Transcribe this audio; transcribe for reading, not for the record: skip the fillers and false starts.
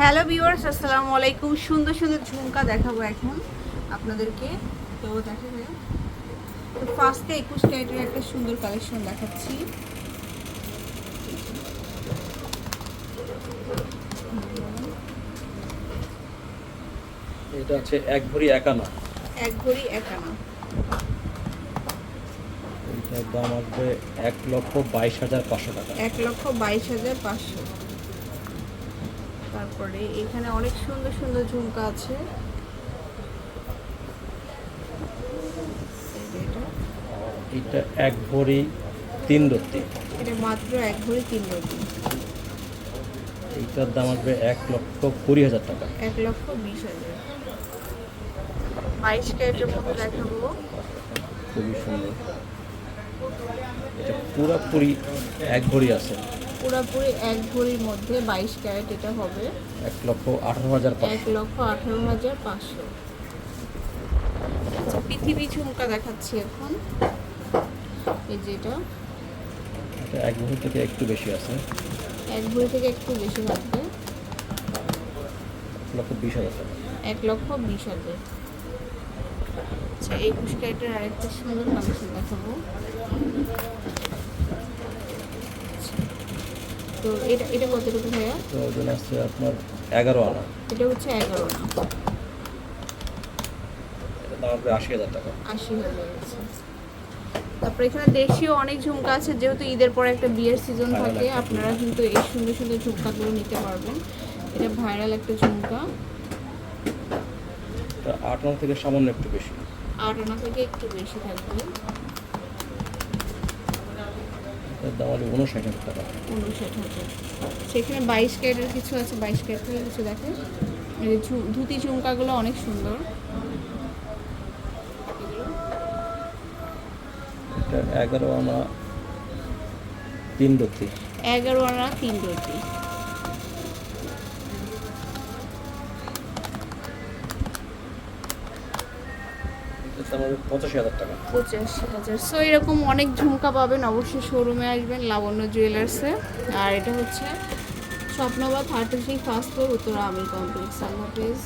Hello viewers, আসসালামু আলাইকুম। সুন্দর সুন্দর ঝুমকা দেখাবো এখন আপনাদেরকে। তো দেখা যায় তো ফার্স্টে 21 ক্যারেটের একটা সুন্দর কালেকশন দেখাচ্ছি। এটা আছে এক ভরি একানা। এক ভরি একানা। এটার দাম আসবে 1,22,500 টাকা। 1,22,500। তারপরে এখানে অনেক সুন্দর সুন্দর ঝুমকা আছে। এটা এক ভরি 3 রত্তি। এটা মাত্র এক ভরি 3 রতি। এইটার দাম আসবে 1,20,000 টাকা। 1,20,000। 22 ক্যারেটের মধ্যে দেখাবো। খুবই সুন্দর। এটা পুরোপুরি এক ভরি আছে। পুরোপুরি এক ভরির মধ্যে 22 ক্যারেট এটা হবে 1,18,500। 1,18,500। আচ্ছা, পৃথিবী ঝুমকা দেখাচ্ছি এখন। এই যেটা এটা এক ভরি থেকে একটু বেশি আছে। এক ভরি থেকে একটু বেশি থাকবে। 1,20,000 টাকা। 1,20,000। আচ্ছা, 21 ক্যারেটের আরেকটা সুন্দর কালেকশন দেখাবো। তো এটা এটা কতটুকু ভাইয়া? তো ওজন আছে আপনার 11 আনা। এটা হচ্ছে 11 না। এটা দাম আসবে 80,000 টাকা। 80,000 আছে। তারপরে এখানে দেশীয় অনেক ঝুমকা আছে, যেহেতু ঈদের পরে একটা বিয়ের সিজন থাকে, আপনারা কিন্তু এই সুন্দর সুন্দর ঝুমকাগুলো নিতে পারবেন। এটা ভাইরাল একটা ঝুমকা। এটা 8 আনা থেকে সামান্য একটু বেশি। 8 আনা থেকে একটু বেশি থাকবে। এটার দাম আসবে 59,000 টাকা। 59,000। সেখানে 22 ক্যারেটের কিছু আছে, 22 ক্যারেটের কিছু দেখেন। এই যে ধুতি ঝুমকাগুলো অনেক সুন্দর। এটা 11 আনা 3 রত্তি। 11 আনা 3 রতি। এটার দাম আসবে 85,000 টাকা। 85,000। সো এরকম অনেক ঝুমকা পাবেন, অবশ্যই শোরুমে আসবেন লাবণ্য জুয়েলার্সে। আর এটা হচ্ছে স্বপ্নবা 33 ফার্স্ট ফ্লোর, উত্তরা আমির কমপ্লেক্স। আল্লাহ হাফেজ।